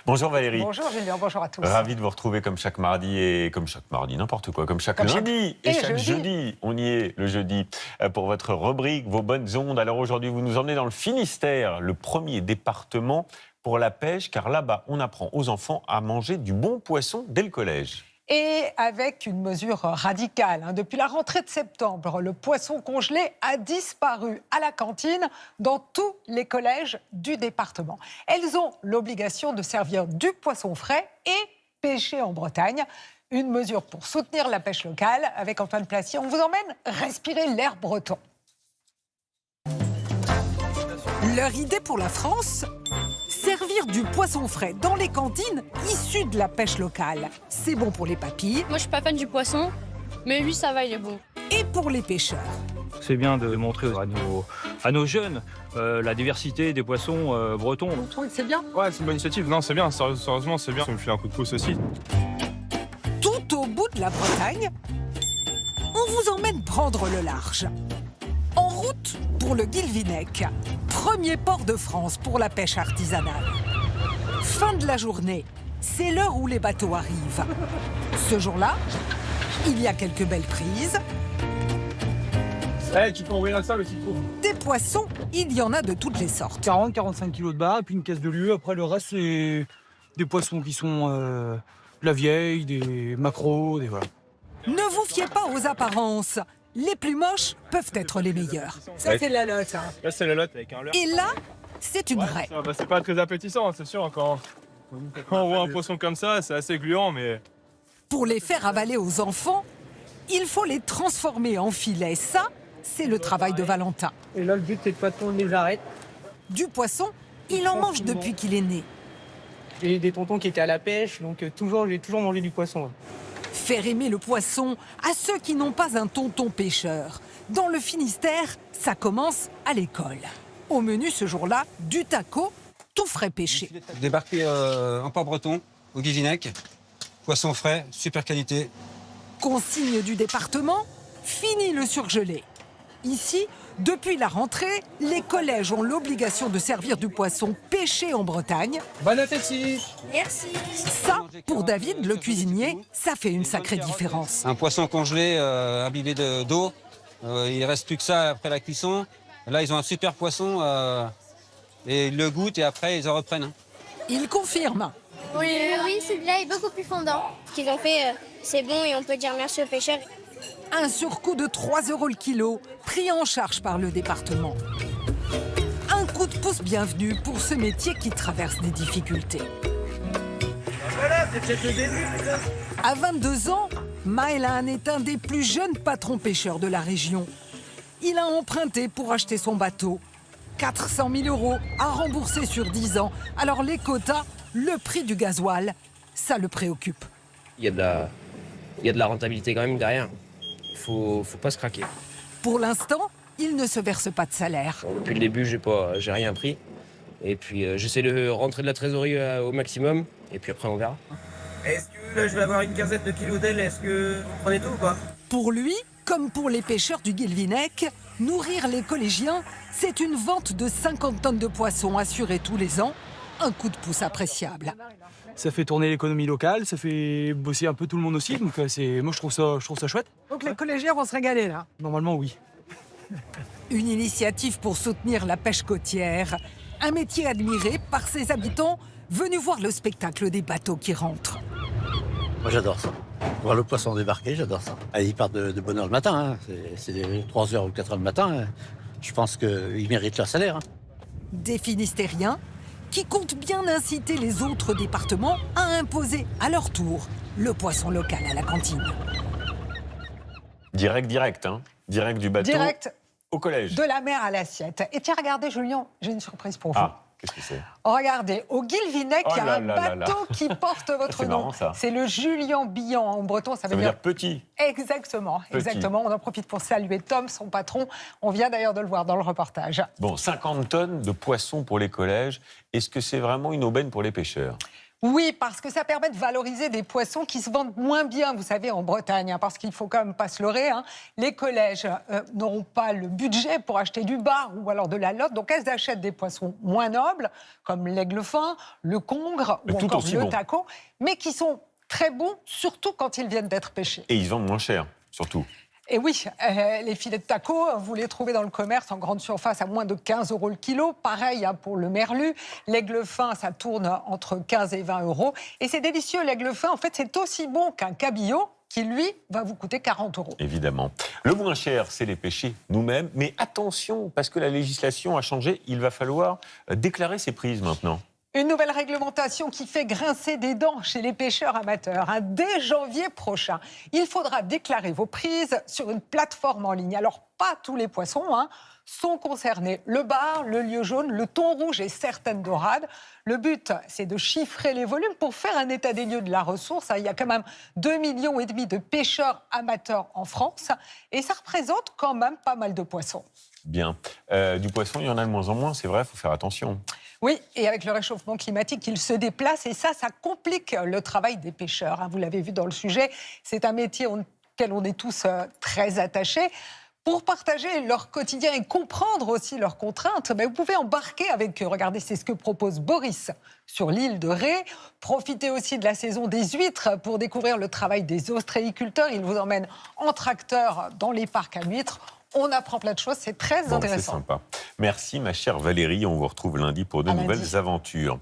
Bonjour Valérie. Bonjour Julien, bonjour à tous. Ravi de vous retrouver comme chaque mardi et comme chaque mardi, n'importe quoi, comme chaque lundi et chaque jeudi. On y est le jeudi pour votre rubrique, vos bonnes ondes. Alors aujourd'hui, vous nous emmenez dans le Finistère, le premier département pour la pêche, car là-bas, on apprend aux enfants à manger du bon poisson dès le collège. Et avec une mesure radicale, depuis la rentrée de septembre, le poisson congelé a disparu à la cantine dans tous les collèges du département. Elles ont l'obligation de servir du poisson frais et pêché en Bretagne. Une mesure pour soutenir la pêche locale. Avec Antoine Placier, on vous emmène respirer l'air breton. Leur idée pour la France ? Servir du poisson frais dans les cantines issues de la pêche locale. C'est bon pour les papilles. Moi, je suis pas fan du poisson, mais lui, ça va, il est bon. Et pour les pêcheurs. C'est bien de montrer à nos jeunes la diversité des poissons bretons. Vous trouvez que c'est bien ? Ouais, c'est une bonne initiative. Non, c'est bien. Sérieusement, c'est bien. Ça me fait un coup de pouce aussi. Tout au bout de la Bretagne, on vous emmène prendre le large. En route pour le Guilvinec, premier port de France pour la pêche artisanale. Fin de la journée, c'est l'heure où les bateaux arrivent. Ce jour-là, il y a quelques belles prises. Hey, tu peux envoyer ça, le citron. Des poissons, il y en a de toutes les sortes. 40-45 kilos de bar et puis une caisse de lieu. Après, le reste, c'est des poissons qui sont de la vieille, des maquereaux, des voilà. Ne vous fiez pas aux apparences. Les plus moches peuvent être les meilleurs. Ça, c'est la lotte. Hein. Là, c'est la lotte avec un leurre. Et là, c'est une vraie. Bah, c'est pas très appétissant, c'est sûr. Quand on voit un poisson comme ça, c'est assez gluant, mais... Pour les faire avaler aux enfants, il faut les transformer en filets. Ça, c'est le travail de Valentin. Et là, le but, c'est de pas tourner les arêtes. Du poisson, il en mange depuis qu'il est né. J'ai des tontons qui étaient à la pêche, donc j'ai toujours mangé du poisson. Faire aimer le poisson à ceux qui n'ont pas un tonton pêcheur. Dans le Finistère, ça commence à l'école. Au menu ce jour-là, du taco, tout frais pêché. Débarqué en port breton, au Guilvinec. Poisson frais, super qualité. Consigne du département, fini le surgelé. Ici, depuis la rentrée, les collèges ont l'obligation de servir du poisson pêché en Bretagne. Bon appétit! Merci. Ça, pour David, le cuisinier, ça fait une sacrée différence. Un poisson congelé, imbibé d'eau. Il ne reste plus que ça après la cuisson. Là, ils ont un super poisson. Et ils le goûtent et après, ils en reprennent. Hein. Il confirme. Oui, celui-là est beaucoup plus fondant. Ce qu'ils ont fait, c'est bon et on peut dire merci aux pêcheurs. Un surcoût de 3 € le kilo, pris en charge par le département. Un coup de pouce bienvenu pour ce métier qui traverse des difficultés. Voilà, c'est peut-être le début. À 22 ans, Maëlan est un des plus jeunes patrons pêcheurs de la région. Il a emprunté pour acheter son bateau. 400 000 € à rembourser sur 10 ans. Alors les quotas, le prix du gasoil, ça le préoccupe. Il y a de la rentabilité quand même derrière. Faut pas se craquer. Pour l'instant, il ne se verse pas de salaire. Depuis le début, j'ai rien pris. Et puis j'essaie de rentrer de la trésorerie au maximum. Et puis après, on verra. Est-ce que là, je vais avoir une quinzaine de kilos d'aile? Est-ce que vous prenez tout ou pas? Pour lui, comme pour les pêcheurs du Guilvinec, nourrir les collégiens, c'est une vente de 50 tonnes de poissons assurée tous les ans. Un coup de pouce appréciable. Ça fait tourner l'économie locale, ça fait bosser un peu tout le monde aussi. Donc moi, je trouve ça chouette. Donc les collégiens vont se régaler là. Normalement, oui. Une initiative pour soutenir la pêche côtière. Un métier admiré par ses habitants venus voir le spectacle des bateaux qui rentrent. Moi j'adore ça. Voir le poisson débarquer, j'adore ça. Ah, ils partent de bonne heure le matin, hein. C'est 3h ou 4h le matin. Hein. Je pense qu'ils méritent leur salaire. Hein. Des Finistériens qui comptent bien inciter les autres départements à imposer à leur tour le poisson local à la cantine. Direct, hein. Direct du bateau Direct au collège. de la mer à l'assiette. Et tiens, regardez Julien, j'ai une surprise pour vous. Ah, qu'est-ce que c'est? Regardez, au Guilvinec, Oh il y a là un là là là. bateau qui porte votre C'est nom. marrant, ça. C'est le Julien Billan en breton, Ça veut dire petit. Exactement, Petit. exactement. On en profite pour saluer Tom, son patron. On vient d'ailleurs de le voir dans le reportage. Bon, 50 tonnes de poissons pour les collèges. Est-ce que c'est vraiment une aubaine pour les pêcheurs? Oui, parce que ça permet de valoriser des poissons qui se vendent moins bien, vous savez, en Bretagne, hein, parce qu'il ne faut quand même pas se leurrer. Hein. Les collèges n'auront pas le budget pour acheter du bar ou alors de la lotte, donc elles achètent des poissons moins nobles, comme l'aigle fin, le congre ou encore le taco, mais qui sont très bons, surtout quand ils viennent d'être pêchés. Et ils se vendent moins cher, surtout. Et oui, les filets de taco, vous les trouvez dans le commerce en grande surface à moins de 15 € le kilo. Pareil hein, pour le merlu. L'aigle fin, ça tourne entre 15 et 20 €. Et c'est délicieux, l'aigle fin. En fait, c'est aussi bon qu'un cabillaud qui, lui, va vous coûter 40 €. Évidemment. Le moins cher, c'est les pêcher nous-mêmes. Mais attention, parce que la législation a changé, il va falloir déclarer ses prises maintenant. Une nouvelle réglementation qui fait grincer des dents chez les pêcheurs amateurs. Hein. Dès janvier prochain, il faudra déclarer vos prises sur une plateforme en ligne. Alors, pas tous les poissons sont concernés. Le bar, le lieu jaune, le thon rouge et certaines dorades. Le but, c'est de chiffrer les volumes pour faire un état des lieux de la ressource. Il y a quand même 2,5 millions de pêcheurs amateurs en France. Et ça représente quand même pas mal de poissons. Bien. Du poisson, il y en a de moins en moins, c'est vrai, il faut faire attention. Oui, et avec le réchauffement climatique, il se déplace et ça complique le travail des pêcheurs. Vous l'avez vu dans le sujet, c'est un métier auquel on est tous très attachés. Pour partager leur quotidien et comprendre aussi leurs contraintes, vous pouvez embarquer avec eux. Regardez, c'est ce que propose Boris sur l'île de Ré. Profitez aussi de la saison des huîtres pour découvrir le travail des ostréiculteurs. Il vous emmène en tracteur dans les parcs à huîtres. On apprend plein de choses, c'est très intéressant. C'est sympa. Merci ma chère Valérie, on vous retrouve lundi pour de nouvelles aventures.